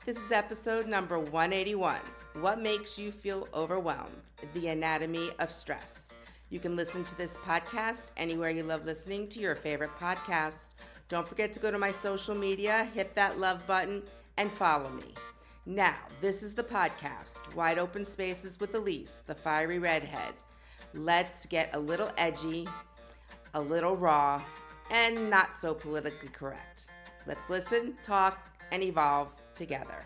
This is episode number 181. What makes you feel overwhelmed? The anatomy of stress. You can listen to this podcast anywhere you love listening to your favorite podcast. Don't forget to go to my social media, hit that love button, and follow me. Now, this is the podcast, Wide Open Spaces with Elise, the fiery redhead. Let's get a little edgy, a little raw, and not so politically correct. Let's listen, talk, and evolve together.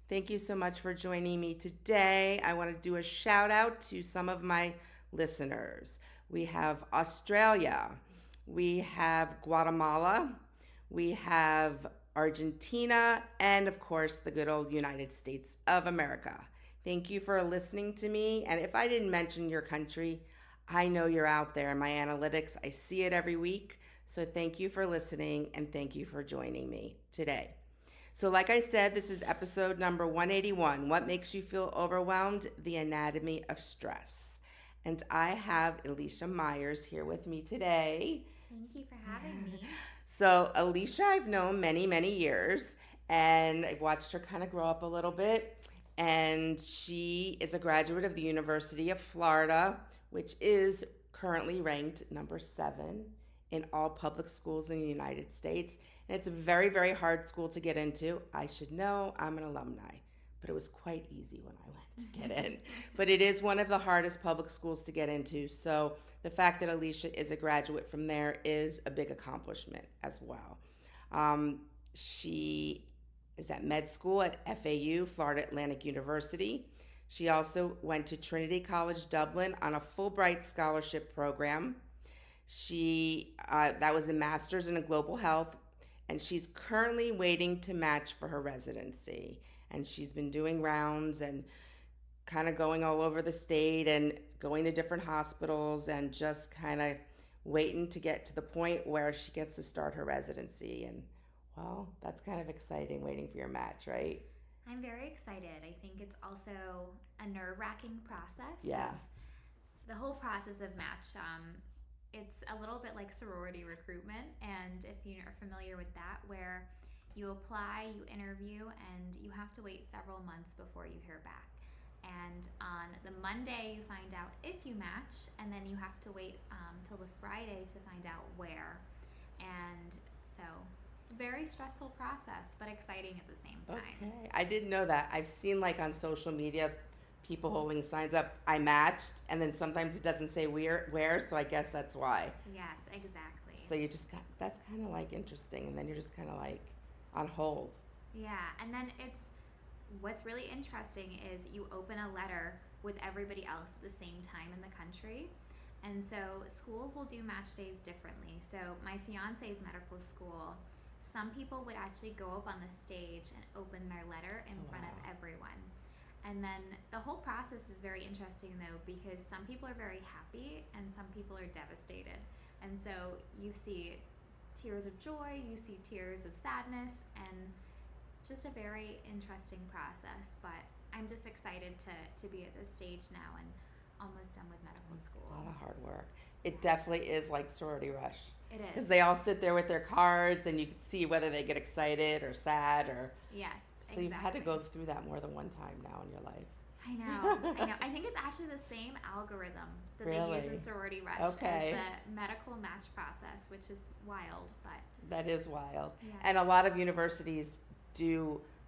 Thank you so much for joining me today. I want to do a shout out to some of my listeners. We have Australia, we have Guatemala, we have Argentina, and of course, the good old United States of America. Thank you for listening to me. And if I didn't mention your country, I know you're out there in my analytics. I see it every week. So thank you for listening and thank you for joining me today. So, like I said, this is episode number 181. What makes you feel overwhelmed? The anatomy of stress. And I have Elisha Myers here with me today. Thank you for having me. So, Elisha, I've known many, many years, and I've watched her kind of grow up a little bit. And she is a graduate of the University of Florida, which is currently ranked number 7 in all public schools in the United States. And it's a very, very hard school to get into. I should know, I'm an alumni, but it was quite easy when I went to get in. But it is one of the hardest public schools to get into. So the fact that Elisha is a graduate from there is a big accomplishment as well. She is at med school at FAU, Florida Atlantic University. She also went to Trinity College Dublin on a Fulbright scholarship program. That was a master's in global health, and she's currently waiting to match for her residency. And she's been doing rounds and kind of going all over the state and going to different hospitals and just kind of waiting to get to the point where she gets to start her residency. And well, that's kind of exciting, waiting for your match, right? I'm very excited. I think it's also a nerve-wracking process. Yeah. The whole process of match, it's a little bit like sorority recruitment. And if you are familiar with that, where you apply, you interview, and you have to wait several months before you hear back. And on the Monday, you find out if you match, and then you have to wait till the Friday to find out where. And so very stressful process, but exciting at the same time. Okay. I didn't know that. I've seen like on social media people holding signs up, I matched, and then sometimes it doesn't say where, so I guess that's why. Yes, exactly. So you just got, that's kind of like interesting, and then you're just kind of like on hold. Yeah, and then what's really interesting is you open a letter with everybody else at the same time in the country. And so schools will do match days differently. So my fiance's medical school, some people would actually go up on the stage and open their letter in front of everyone. And then the whole process is very interesting though, because some people are very happy and some people are devastated. And so you see tears of joy, you see tears of sadness, and just a very interesting process. But I'm just excited to be at this stage now and almost done with medical school. A lot of hard work. It definitely is like sorority rush. It is. Because they all sit there with their cards and you can see whether they get excited or sad or... Yes, So you've had to go through that more than one time now in your life. I know. I think it's actually the same algorithm that they use in Sorority Rush as the medical match process, which is wild, but... That is wild. Yes. And a lot of universities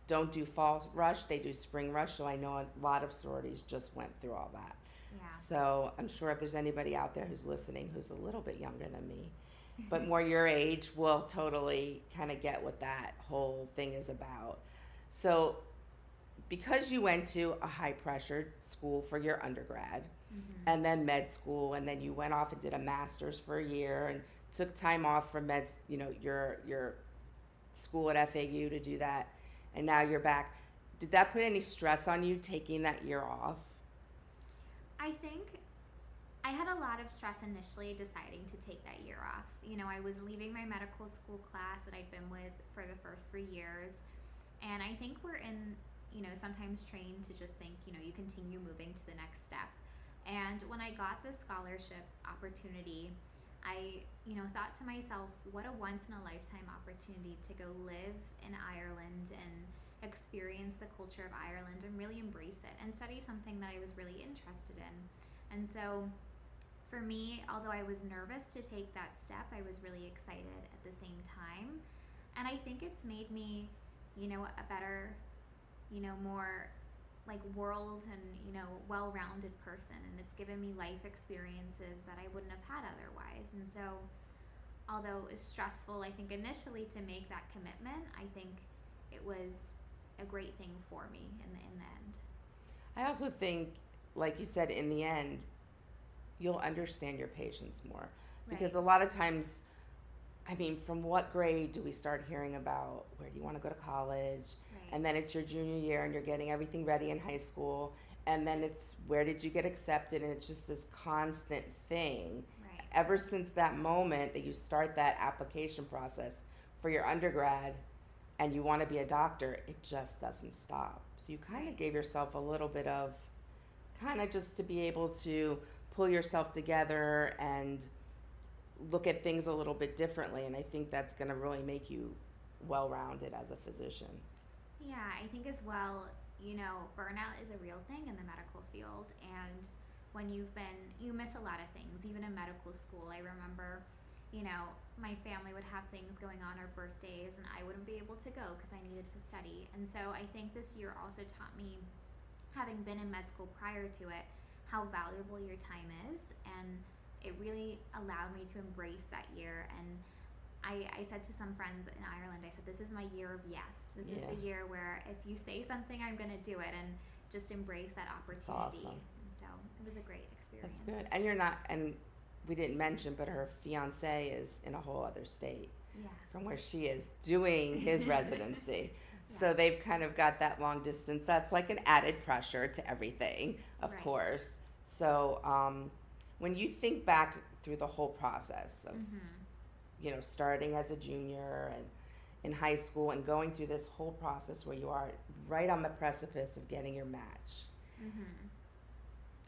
don't do fall rush, they do spring rush, so I know a lot of sororities just went through all that. Yeah. So I'm sure if there's anybody out there who's listening who's a little bit younger than me, but more your age, will totally kind of get what that whole thing is about. So because you went to a high pressure school for your undergrad and then med school, and then you went off and did a master's for a year and took time off from your school at FAU to do that, and now you're back. Did that put any stress on you taking that year off? I think I had a lot of stress initially deciding to take that year off. You know, I was leaving my medical school class that I'd been with for the first 3 years. And I think we're in, sometimes trained to just think, you continue moving to the next step. And when I got the scholarship opportunity, I, thought to myself, what a once in a lifetime opportunity to go live in Ireland and experience the culture of Ireland and really embrace it and study something that I was really interested in. And so for me, although I was nervous to take that step, I was really excited at the same time. And I think it's made me, a better, more like world and, well rounded person. And it's given me life experiences that I wouldn't have had otherwise. And so, although it was stressful, I think initially to make that commitment, I think it was a great thing for me in the end. I also think, like you said, in the end, you'll understand your patients more. Because Right. a lot of times, I mean, from what grade do we start hearing about where do you want to go to college? Right. And then it's your junior year and you're getting everything ready in high school. And then it's where did you get accepted? And it's just this constant thing. Right. Ever since that moment that you start that application process for your undergrad and you want to be a doctor, it just doesn't stop. So you kind of Right. gave yourself a little bit of kind of just to be able to pull yourself together and look at things a little bit differently, and I think that's going to really make you well-rounded as a physician. Yeah, I think as well, burnout is a real thing in the medical field. And when you miss a lot of things, even in medical school. I remember, my family would have things going on or birthdays, and I wouldn't be able to go because I needed to study. And so I think this year also taught me, having been in med school prior to it, how valuable your time is. And it really allowed me to embrace that year. And I said to some friends in Ireland, I said, this is my year of yes. This is the year where if you say something, I'm going to do it, and just embrace that opportunity. That's awesome. And so it was a great experience. That's good. And you're not, and we didn't mention, but her fiance is in a whole other state from where she is doing his residency. Yes. So they've kind of got that long distance. That's like an added pressure to everything, of Right. course. So when you think back through the whole process of, starting as a junior and in high school and going through this whole process where you are right on the precipice of getting your match,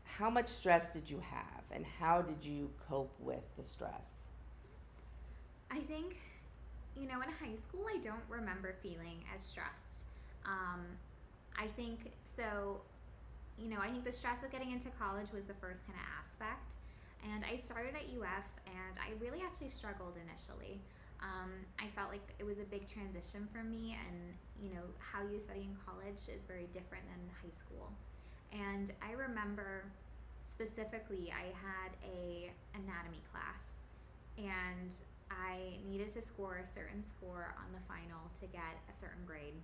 how much stress did you have and how did you cope with the stress? I think, in high school, I don't remember feeling as stressed. I think so. I think the stress of getting into college was the first kind of aspect. And I started at UF, and I really actually struggled initially. I felt like it was a big transition for me, and how you study in college is very different than high school. And I remember specifically, I had a anatomy class, and I needed to score a certain score on the final to get a certain grade,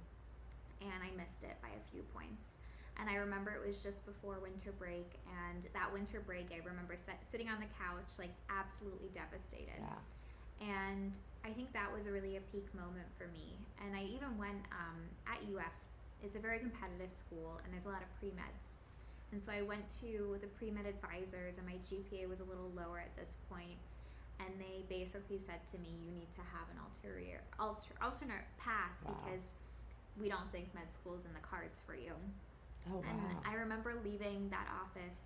and I missed it by a few points. And I remember it was just before winter break, and that winter break, I remember sitting on the couch, like absolutely devastated. Yeah. And I think that was really a peak moment for me. And I even went at UF, it's a very competitive school, and there's a lot of pre-meds. And so I went to the pre-med advisors, and my GPA was a little lower at this point. And they basically said to me, you need to have an alternate path. Wow. Because we don't think med school is in the cards for you. Oh, wow. And I remember leaving that office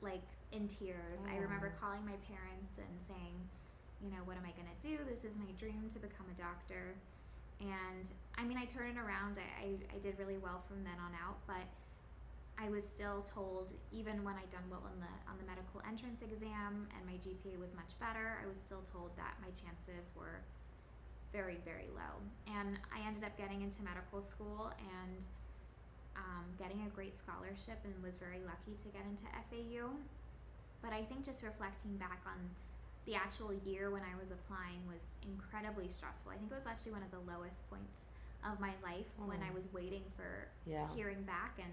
like in tears. Oh. I remember calling my parents and saying, what am I going to do? This is my dream to become a doctor. And I mean, I turned it around. I did really well from then on out, but I was still told, even when I'd done well on the medical entrance exam and my GPA was much better, I was still told that my chances were very, very low. And I ended up getting into medical school and getting a great scholarship, and was very lucky to get into FAU. But I think just reflecting back on the actual year when I was applying was incredibly stressful. I think it was actually one of the lowest points of my life when I was waiting for hearing back, and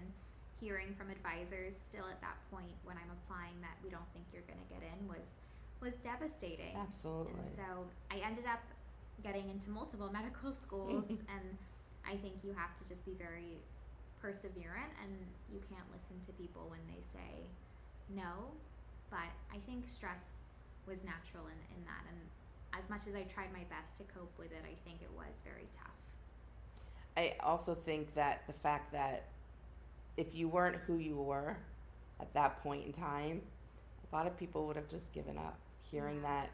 hearing from advisors still at that point when I'm applying that we don't think you're going to get in was devastating. Absolutely. And so I ended up getting into multiple medical schools, and I think you have to just be very perseverant, and you can't listen to people when they say no. But I think stress was natural in that, and as much as I tried my best to cope with it, I think it was very tough. I also think that the fact that if you weren't who you were, at that point in time, a lot of people would have just given up hearing Yeah. that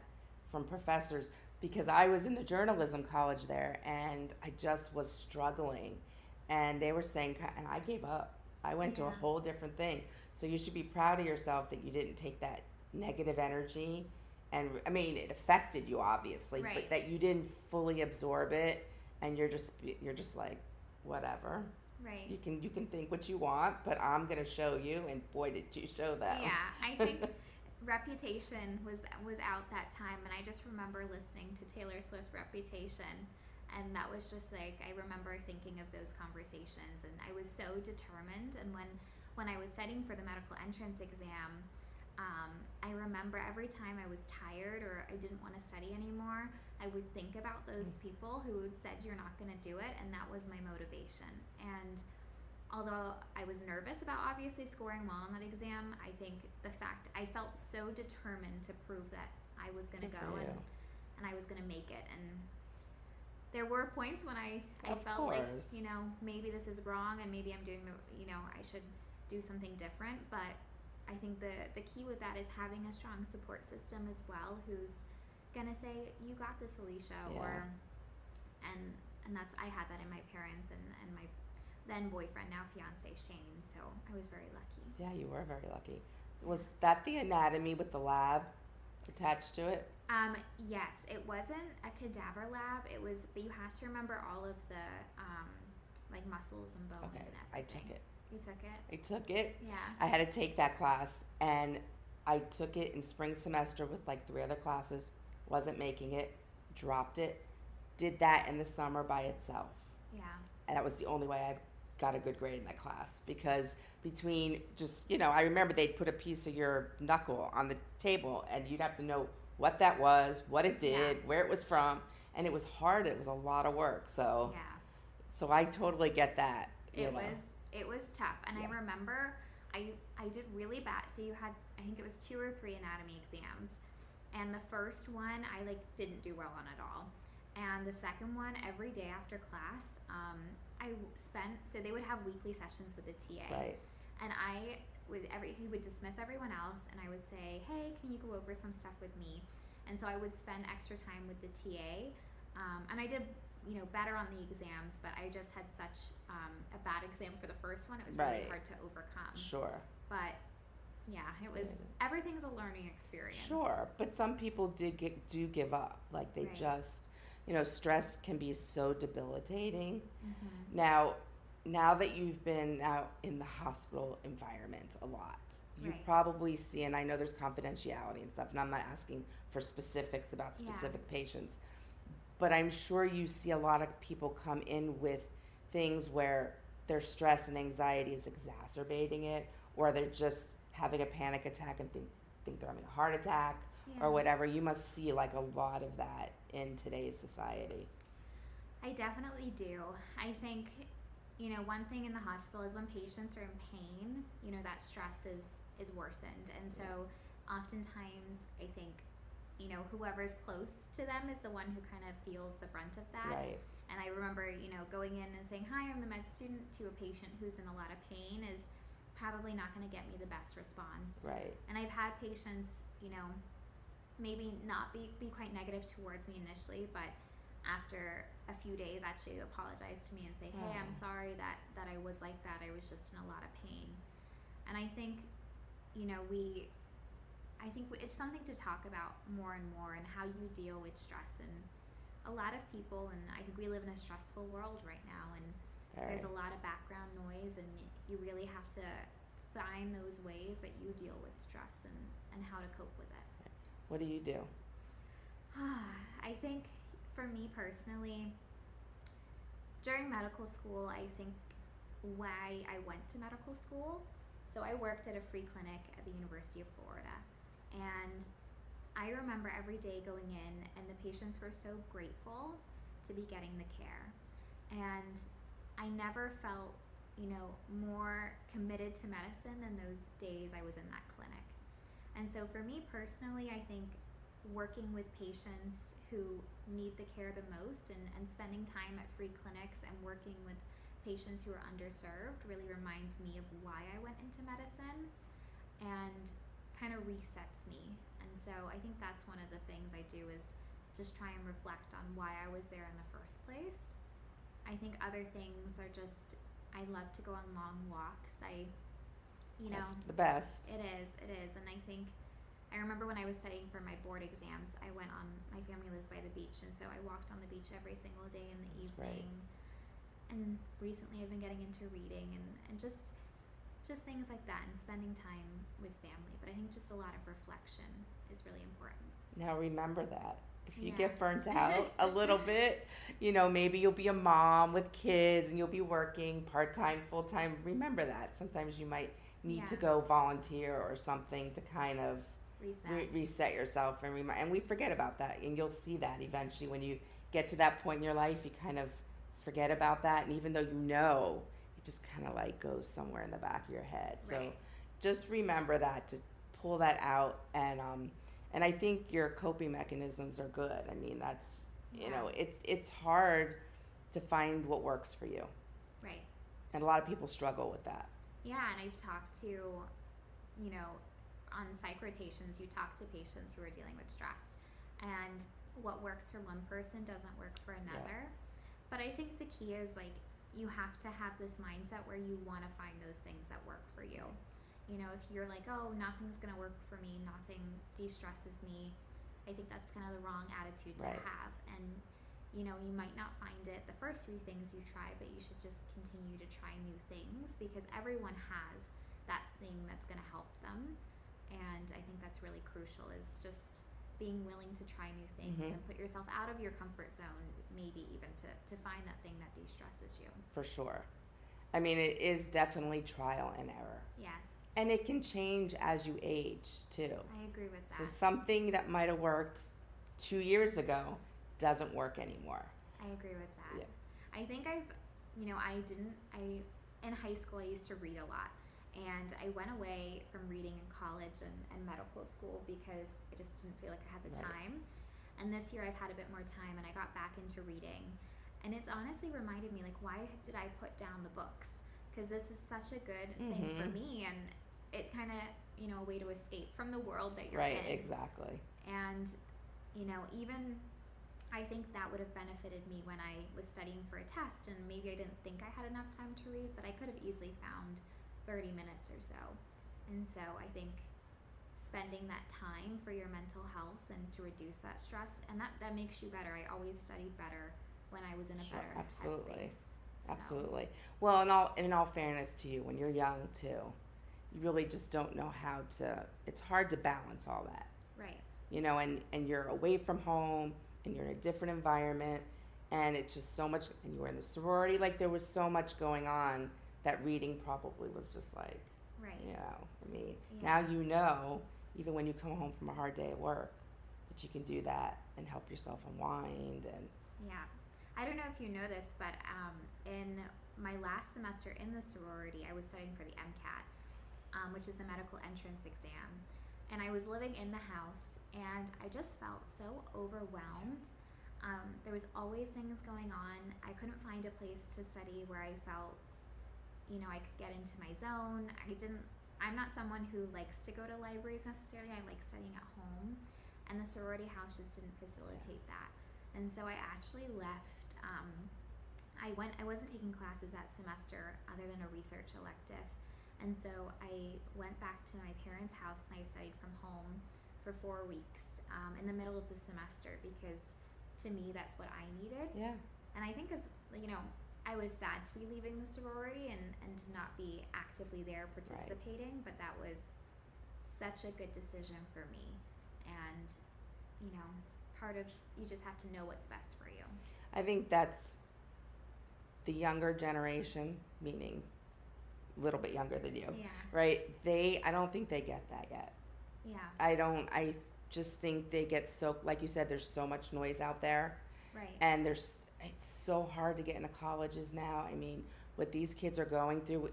from professors, because I was in the journalism college there and I just was struggling. And they were saying, and I gave up. I went to a Yeah. whole different thing. So you should be proud of yourself that you didn't take that negative energy. And I mean, it affected you obviously, but Right. that you didn't fully absorb it, and you're just like, whatever. Right. You can think what you want, but I'm gonna show you, and boy, did you show them. Yeah, I think Reputation was out that time, and I just remember listening to Taylor Swift Reputation, and that was just like, I remember thinking of those conversations, and I was so determined. And when I was studying for the medical entrance exam, I remember every time I was tired or I didn't want to study anymore, I would think about those people who had said you're not going to do it, and that was my motivation. And although I was nervous about obviously scoring well on that exam, I think the fact I felt so determined to prove that I was going to Good go, for you. and I was going to make it. And there were points when I Of felt like, course. maybe this is wrong, and maybe I'm doing I should do something different. But I think the key with that is having a strong support system as well, who's going to say, you got this, Elisha. Yeah. And that's, I had that in my parents and my then boyfriend, now fiance, Shane. So I was very lucky. Yeah, you were very lucky. Was that the anatomy with the lab attached to it? Yes, it wasn't a cadaver lab. It was, but you have to remember all of the like muscles and bones Okay, and I everything. took it. You took it? I took it. Yeah. I had to take that class, and I took it in spring semester with like 3 other classes. Wasn't making it. Dropped it. Did that in the summer by itself. Yeah. And that was the only way I got a good grade in that class, because between just, I remember they'd put a piece of your knuckle on the table and you'd have to know what that was, what it did, where it was from, and it was hard. It was a lot of work. So Yeah. so I totally get that. It was tough. And Yeah. I remember I did really bad. So you had, I think it was 2 or 3 anatomy exams. And the first one I didn't do well on at all. And the second one, every day after class, I spent, so they would have weekly sessions with the TA. Right. And he would dismiss everyone else, and I would say, hey, can you go over some stuff with me? And so I would spend extra time with the TA. And I did, better on the exams, but I just had such a bad exam for the first one. It was really Right. hard to overcome. Sure. But yeah, it was, everything's a learning experience. Sure, but some people do give up. Like they Right. just, stress can be so debilitating. Mm-hmm. Now that you've been out in the hospital environment a lot, you Right. probably see, and I know there's confidentiality and stuff, and I'm not asking for specifics about specific patients, but I'm sure you see a lot of people come in with things where their stress and anxiety is exacerbating it, or they're just having a panic attack and think they're having a heart attack or whatever. You must see like a lot of that in today's society. I definitely do. I think, one thing in the hospital is when patients are in pain, that stress is worsened. And so oftentimes I think, whoever's close to them is the one who kind of feels the brunt of that. Right. And I remember, going in and saying, hi, I'm the med student, to a patient who's in a lot of pain is probably not going to get me the best response. Right. And I've had patients, maybe not be quite negative towards me initially, but after a few days actually apologize to me and say, hey, I'm sorry that I was like that. I was just in a lot of pain. And I think, it's something to talk about more and more, and how you deal with stress. And a lot of people, and I think we live in a stressful world right now, and there's a lot of background noise, and you really have to find those ways that you deal with stress and how to cope with it. What do you do? I think for me personally, during medical school, I think why I went to medical school, so I worked at a free clinic at the University of Florida, and I remember every day going in, and the patients were so grateful to be getting the care. And I never felt, more committed to medicine than those days I was in that clinic. And so for me personally, I think working with patients who need the care the most, and spending time at free clinics and working with patients who are underserved really reminds me of why I went into medicine. and kind of resets me. And so I think that's one of the things I do is just try and reflect on why I was there in the first place. I think other things are just, I love to go on long walks. That's the best. It is. And I think, I remember when I was studying for my board exams, my family lives by the beach, and so I walked on the beach every single day in the That's evening. right. And recently I've been getting into reading and just things like that, and spending time with family. But I think just a lot of reflection is really important. Now remember that. If you Yeah. get burnt out a little bit, maybe you'll be a mom with kids and you'll be working part-time, full-time. Remember that. Sometimes you might need to go volunteer or something to kind of reset yourself and we forget about that. And you'll see that eventually when you get to that point in your life, you kind of forget about that. And even though it just kind of like goes somewhere in the back of your head. So just remember that, to pull that out. And I think your coping mechanisms are good. I mean, that's, it's hard to find what works for you. Right. And a lot of people struggle with that. Yeah, and I've talked to, on psych rotations, you talk to patients who are dealing with stress. And what works for one person doesn't work for another. Yeah. But I think the key is, like, you have to have this mindset where you want to find those things that work for you. If you're like, oh, nothing's going to work for me, nothing de-stresses me, I think that's kind of the wrong attitude to have. And, you might not find it the first few things you try, but you should just continue to try new things, because everyone has that thing that's going to help them. And I think that's really crucial, is just being willing to try new things and put yourself out of your comfort zone, maybe even to find that thing that de-stresses you. For sure. I mean, it is definitely trial and error. Yes. And it can change as you age, too. I agree with that. So something that might have worked 2 years ago doesn't work anymore. I agree with that. Yeah. I think in high school I used to read a lot. And I went away from reading in college and medical school because I just didn't feel like I had the time. And this year I've had a bit more time and I got back into reading. And it's honestly reminded me, like, why did I put down the books? Because this is such a good thing for me, and it kind of, a way to escape from the world that you're in. Right, exactly. And, even I think that would have benefited me when I was studying for a test, and maybe I didn't think I had enough time to read, but I could have easily found 30 minutes or so. And so I think spending that time for your mental health and to reduce that stress, and that makes you better. I always studied better when I was in a better headspace. Absolutely. Well, in all fairness to you, when you're young too, you really just don't know how to. It's hard to balance all that. Right. And you're away from home, and you're in a different environment, and it's just so much. And you were in the sorority, like there was so much going on that reading probably was just like, I mean, now even when you come home from a hard day at work, that you can do that and help yourself unwind and. Yeah. I don't know if you know this, but in my last semester in the sorority, I was studying for the MCAT, which is the medical entrance exam. And I was living in the house, and I just felt so overwhelmed. There was always things going on. I couldn't find a place to study where I felt, I could get into my zone. I'm not someone who likes to go to libraries necessarily. I like studying at home, and the sorority house just didn't facilitate that. And so I actually left. I wasn't taking classes that semester other than a research elective. And so I went back to my parents' house and I studied from home for 4 weeks in the middle of the semester, because to me that's what I needed. Yeah. And I think I was sad to be leaving the sorority and to not be actively there participating, but that was such a good decision for me. And, part of, you just have to know what's best for you. I think that's the younger generation, meaning a little bit younger than you, right? I don't think they get that yet. Yeah. I just think they get so, like you said, there's so much noise out there. Right. And it's so hard to get into colleges now. I mean, what these kids are going through,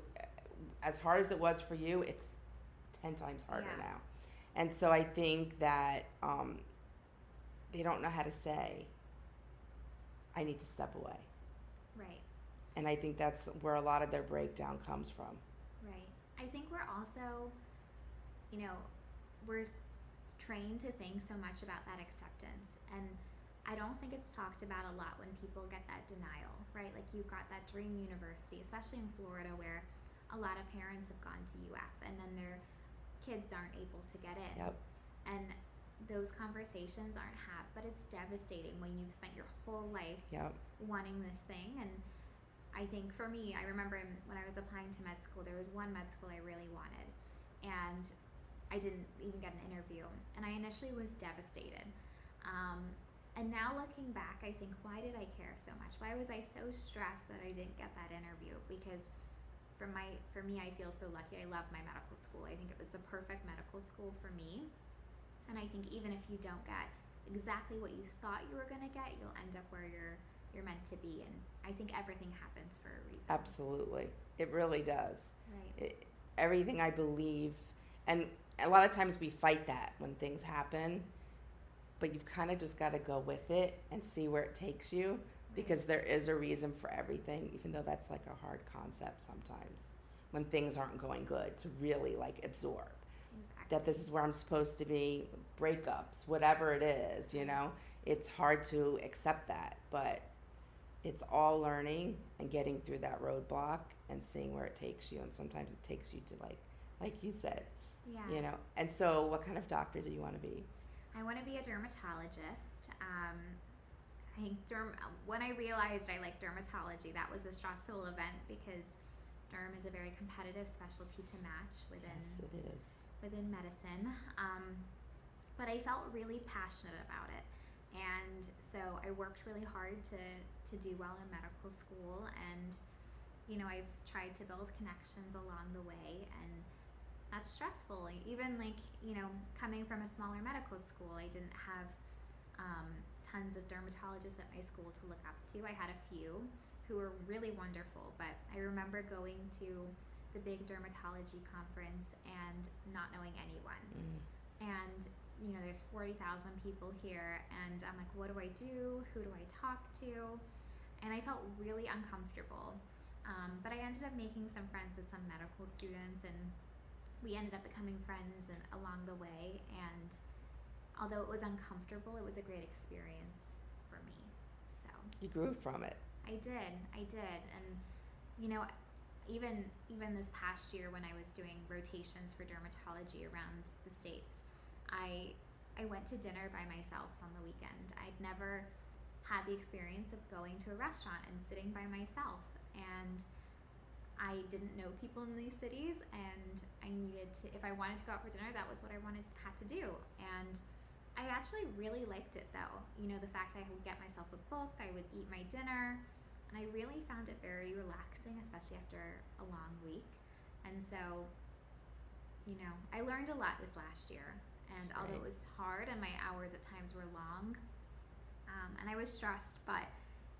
as hard as it was for you, it's 10 times harder now. And so I think that they don't know how to say, I need to step away. Right. And I think that's where a lot of their breakdown comes from. Right. I think we're also, you know, we're trained to think so much about that acceptance, and I don't think it's talked about a lot when people get that denial, right? Like you've got that dream university, especially in Florida, where a lot of parents have gone to UF and then their kids aren't able to get in. Yep. And those conversations aren't had, but it's devastating when you've spent your whole life Yep. wanting this thing. And I think for me, I remember when I was applying to med school, there was one med school I really wanted, and I didn't even get an interview, and I initially was devastated. And now looking back, I think, why did I care so much? Why was I so stressed that I didn't get that interview? Because for me, I feel so lucky. I love my medical school. I think it was the perfect medical school for me. And I think even if you don't get exactly what you thought you were going to get, you'll end up where you're meant to be. And I think everything happens for a reason. Absolutely. It really does. Right. Everything I believe, and a lot of times we fight that when things happen, but you've kind of just got to go with it and see where it takes you, because there is a reason for everything, even though that's like a hard concept sometimes when things aren't going good, to really like absorb that this is where I'm supposed to be, breakups, whatever it is, you know, it's hard to accept that, but it's all learning and getting through that roadblock and seeing where it takes you. And sometimes it takes you to like you said, you know. And so what kind of doctor do you want to be? I want to be a dermatologist. I think when I realized I liked dermatology, that was a stressful event because derm is a very competitive specialty to match within Yes, it is. within medicine. But I felt really passionate about it, and so I worked really hard to do well in medical school, and you know, I've tried to build connections along the way, and that's stressful. Even like, you know, coming from a smaller medical school, I didn't have tons of dermatologists at my school to look up to. I had a few who were really wonderful, but I remember going to the big dermatology conference and not knowing anyone. And you know, there's 40,000 people here, and I'm like, what do I do? Who do I talk to? And I felt really uncomfortable. But I ended up making some friends with some medical students, and we ended up becoming friends along the way. And although it was uncomfortable, it was a great experience for me. So You grew from it. I did, and you know, even this past year when I was doing rotations for dermatology around the states, I went to dinner by myself on the weekend. I'd never had the experience of going to a restaurant and sitting by myself, and I didn't know people in these cities, and I needed to, if I wanted to go out for dinner, that was what I had to do. And I actually really liked it though. You know, the fact I would get myself a book, I would eat my dinner, and I really found it very relaxing, especially after a long week. And so, you know, I learned a lot this last year, and although it was hard and my hours at times were long, and I was stressed, but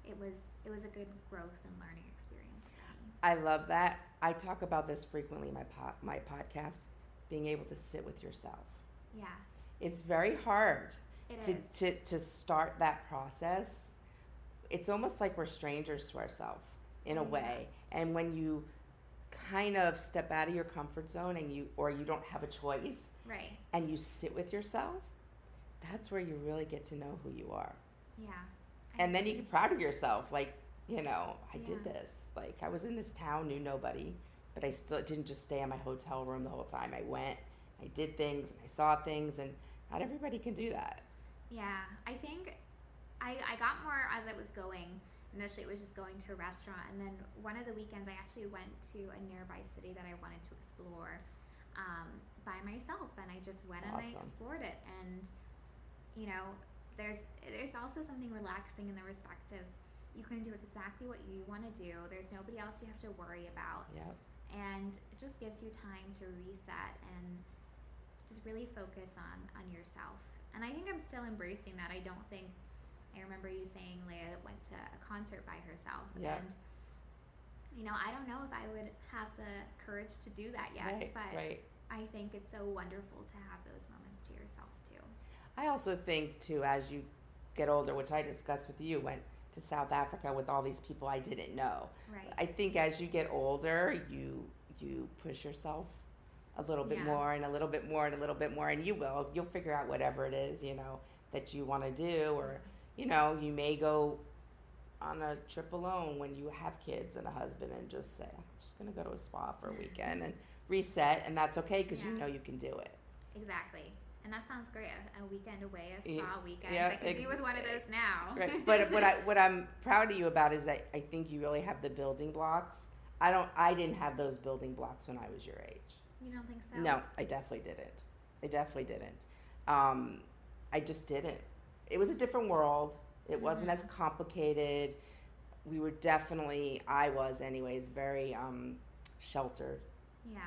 it was a good growth and learning experience for me. I love that. I talk about this frequently in my podcast, being able to sit with yourself. Yeah. It's very hard It to start that process. It's almost like we're strangers to ourselves in a way. And when you kind of step out of your comfort zone and you don't have a choice, right, and you sit with yourself, that's where you really get to know who you are. Yeah. And then you get proud of yourself, like, you know, I did this. Like, I was in this town, knew nobody, but I still didn't just stay in my hotel room the whole time. I went, I did things, and I saw things, and not everybody can do that. Yeah, I think I got more as it was going. Initially, it was just going to a restaurant, and then one of the weekends, I actually went to a nearby city that I wanted to explore by myself, and I just went and I explored it. And you know, there's also something relaxing in the respect of you can do exactly what you want to do. There's nobody else you have to worry about. Yep. And it just gives you time to reset and just really focus on yourself. And I think I'm still embracing that. I remember you saying Leah went to a concert by herself. Yep. And you know, I don't know if I would have the courage to do that yet. Right. I think it's so wonderful to have those moments to yourself too. I also think too, as you get older, which I discussed with you, went to South Africa with all these people I didn't know. Right. I think as you get older, you push yourself a little bit Yeah. more and a little bit more and a little bit more, and you'll figure out whatever it is, that you want to do. Or you may go on a trip alone when you have kids and a husband, and just say, I'm just going to go to a spa for a weekend and reset, and that's okay because Yeah. you can do it. Exactly. And that sounds great. A weekend away, a Yeah, spa weekend. yeah, I could do with one of those now. right. But what I'm proud of you about is that I think you really have the building blocks. I didn't have those building blocks when I was your age. You don't think so? No, I definitely didn't. I definitely didn't. Um, I just didn't. It was a different world. It wasn't as complicated. We were definitely, I was anyways, very sheltered. Yeah.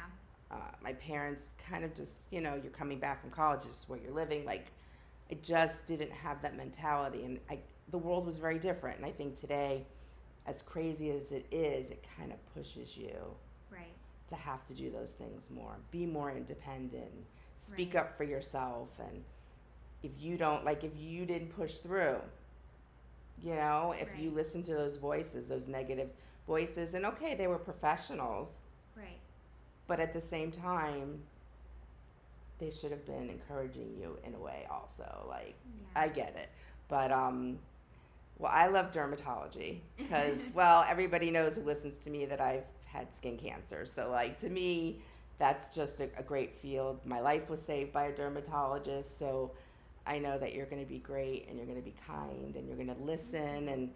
My parents kind of just, you're coming back from college, this is where you're living. Like, I just didn't have that mentality. And the world was very different. And I think today, as crazy as it is, it kind of pushes you Right. to have to do those things more, be more independent, speak Right. up for yourself. And if you didn't push through, if you Right. listen to those voices, those negative voices, and okay, they were professionals, Right. but at the same time, they should have been encouraging you in a way also. Like, Yeah. I get it. But, well, I love dermatology because, well, everybody knows who listens to me that I've had skin cancer. So, like, to me, that's just a great field. My life was saved by a dermatologist. So I know that you're going to be great, and you're going to be kind, and you're going to listen. And,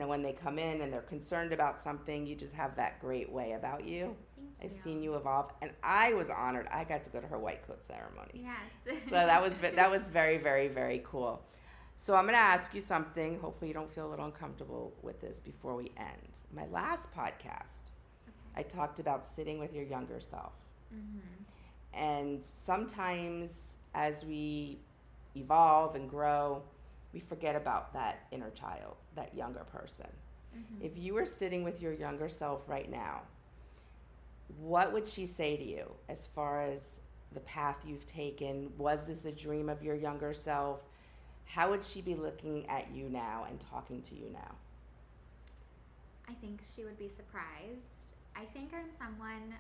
when they come in and they're concerned about something, you just have that great way about you. Thank I've you. seen you evolve, and I was honored. I got to go to her white coat ceremony. Yes. So that was very, very, very cool. So I'm going to ask you something. Hopefully you don't feel a little uncomfortable with this before we end. My last podcast, I talked about sitting with your younger self. Mm-hmm. And sometimes as we evolve and grow, we forget about that inner child, that younger person. Mm-hmm. If you were sitting with your younger self right now, what would she say to you as far as the path you've taken? Was this a dream of your younger self? How would she be looking at you now and talking to you now? I think she would be surprised. I think I'm someone,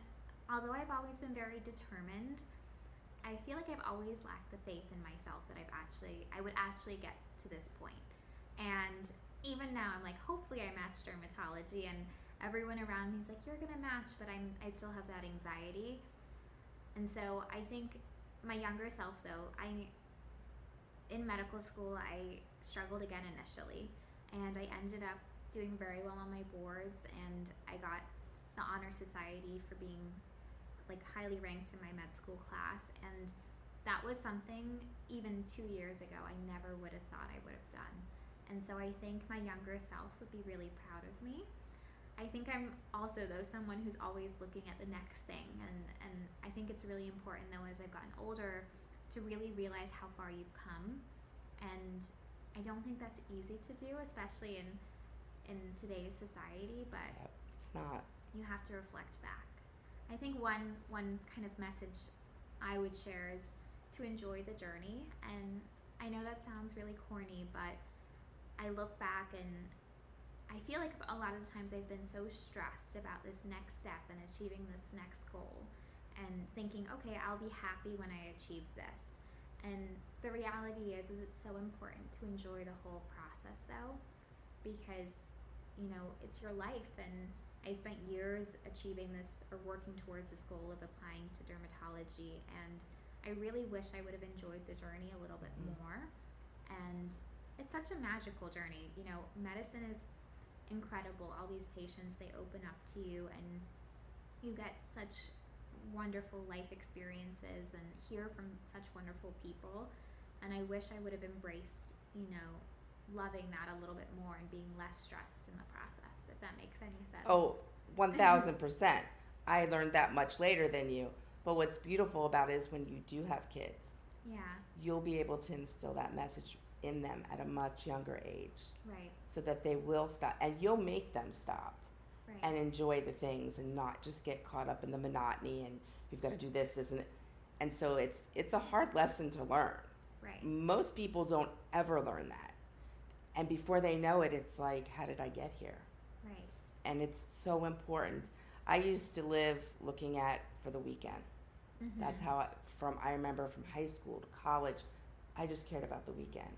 although I've always been very determined, I feel like I've always lacked the faith in myself that I would actually get to this point. And even now, I'm like, hopefully I match dermatology, and everyone around me is like, you're gonna match, but I still have that anxiety. And so I think my younger self, though, in medical school, I struggled again initially, and I ended up doing very well on my boards, and I got the honor society for being like highly ranked in my med school class. And that was something even 2 years ago I never would have thought I would have done. And so I think my younger self would be really proud of me. I think I'm also, though, someone who's always looking at the next thing, and I think it's really important, though, as I've gotten older, to really realize how far you've come. And I don't think that's easy to do, especially in today's society, but It's not. you have to reflect back. I think one kind of message I would share is to enjoy the journey. And I know that sounds really corny, but I look back and I feel like a lot of the times I've been so stressed about this next step and achieving this next goal, and thinking, okay, I'll be happy when I achieve this. And the reality is it's so important to enjoy the whole process, though, because it's your life. And I spent years achieving this or working towards this goal of applying to dermatology, and I really wish I would have enjoyed the journey a little bit more. And it's such a magical journey. Medicine is incredible. All these patients, they open up to you, and you get such wonderful life experiences and hear from such wonderful people. And I wish I would have embraced, loving that a little bit more and being less stressed in the process, if that makes any sense. Oh, 1000%. I learned that much later than you. But what's beautiful about it is when you do have kids, Yeah. you'll be able to instill that message in them at a much younger age, Right. so that they will stop, and you'll make them stop Right. and enjoy the things and not just get caught up in the monotony and you've got to do this and and so it's a hard lesson to learn. Right. Most people don't ever learn that, and before they know it, it's like, how did I get here? Right. And it's so important. I used to live looking at for the weekend. That's how I remember from high school to college, I just cared about the weekend.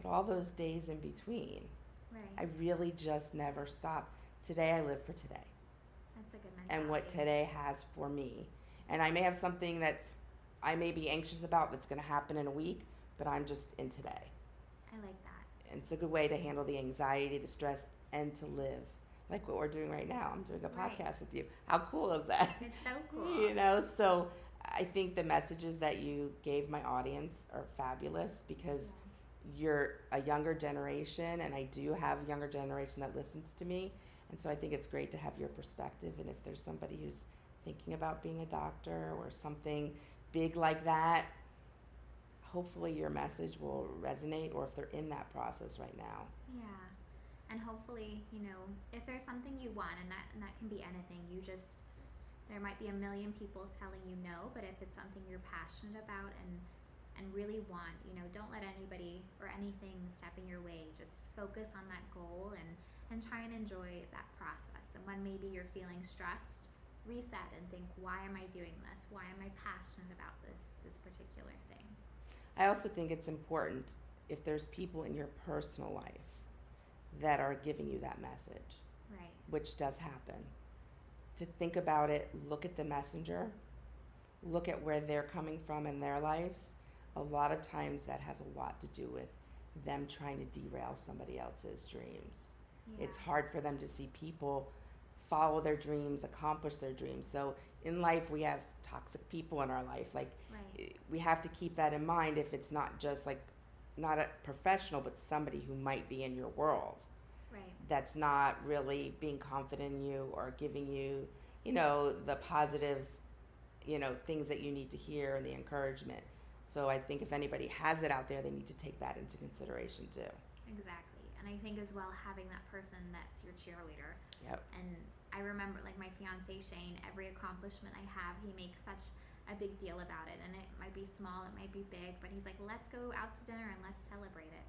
But all those days in between, Right. I really just never stopped. Today I live for today That's a good and what mentality. today has for me. And I may have something that's I may be anxious about that's going to happen in a week, but I'm just in today. I like that. And it's a good way to handle the anxiety, the stress, and to live. Like what we're doing right now. I'm doing a Right. podcast with you. How cool is that? It's so cool. So I think the messages that you gave my audience are fabulous because you're a younger generation, and I do have a younger generation that listens to me. And so I think it's great to have your perspective. And if there's somebody who's thinking about being a doctor or something big like that, hopefully your message will resonate, or if they're in that process right now. Yeah. And hopefully, if there's something you want, and that can be anything, there might be a million people telling you no, but if it's something you're passionate about and really want, don't let anybody or anything step in your way. Just focus on that goal and try and enjoy that process. And when maybe you're feeling stressed, reset and think, why am I doing this? Why am I passionate about this particular thing? I also think it's important if there's people in your personal life that are giving you that message, Right. which does happen, to think about it, look at the messenger, look at where they're coming from in their lives. A lot of times that has a lot to do with them trying to derail somebody else's dreams. Yeah. It's hard for them to see people follow their dreams, accomplish their dreams. So in life, we have toxic people in our life. Like, Right. we have to keep that in mind if it's not just like, not a professional, but somebody who might be in your world Right. that's not really being confident in you or giving you, the positive, things that you need to hear and the encouragement. So I think if anybody has it out there, they need to take that into consideration too. Exactly. And I think as well, having that person that's your cheerleader. Yep. And I remember, like, my fiance Shane, every accomplishment I have, he makes such a big deal about it. And it might be small, it might be big, but he's like, let's go out to dinner and let's celebrate it,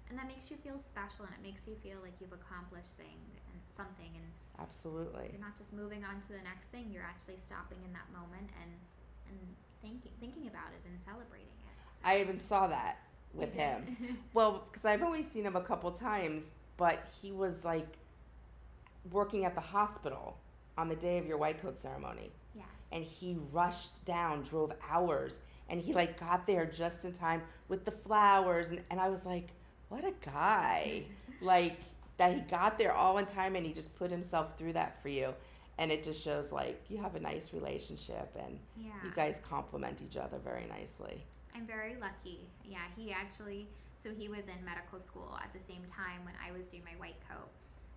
and that makes you feel special, and it makes you feel like you've accomplished something, and Absolutely. you're not just moving on to the next thing. You're actually stopping in that moment and thinking about it and celebrating it. So. I even saw that with him. Well, because I've only seen him a couple times, but he was like working at the hospital on the day of your white coat ceremony. Yes. And he rushed down, drove hours, and he like got there just in time with the flowers. And I was like, what a guy. Like, that he got there all in time and he just put himself through that for you. And it just shows like you have a nice relationship and Yeah. you guys complement each other very nicely. I'm very lucky. Yeah, he was in medical school at the same time when I was doing my white coat.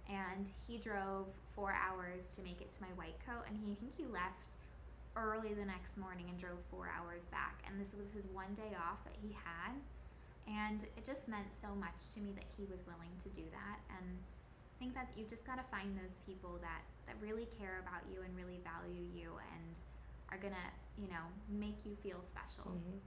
And he drove 4 hours to make it to my white coat, and I think he left early the next morning and drove 4 hours back. And this was his one day off that he had. And it just meant so much to me that he was willing to do that. And I think that you've just got to find those people that really care about you and really value you and are going to, make you feel special. Mm-hmm.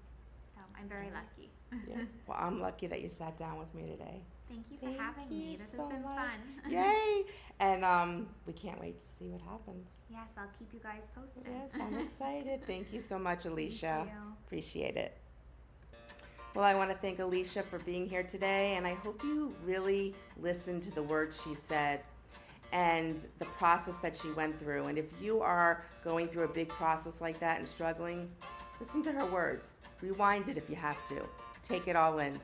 So I'm very lucky. Yeah. Well, I'm lucky that you sat down with me today. Thank you for having me. This has been fun. Yay! And we can't wait to see what happens. Yes, I'll keep you guys posted. Yes, I'm excited. Thank you so much, Elisha. Thank you. Appreciate it. Well, I want to thank Elisha for being here today, and I hope you really listened to the words she said and the process that she went through. And if you are going through a big process like that and struggling, listen to her words. Rewind it if you have to. Take it all in.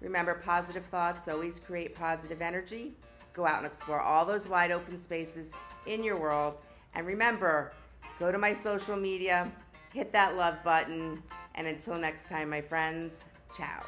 Remember, positive thoughts always create positive energy. Go out and explore all those wide open spaces in your world. And remember, go to my social media, hit that love button, and until next time, my friends, ciao.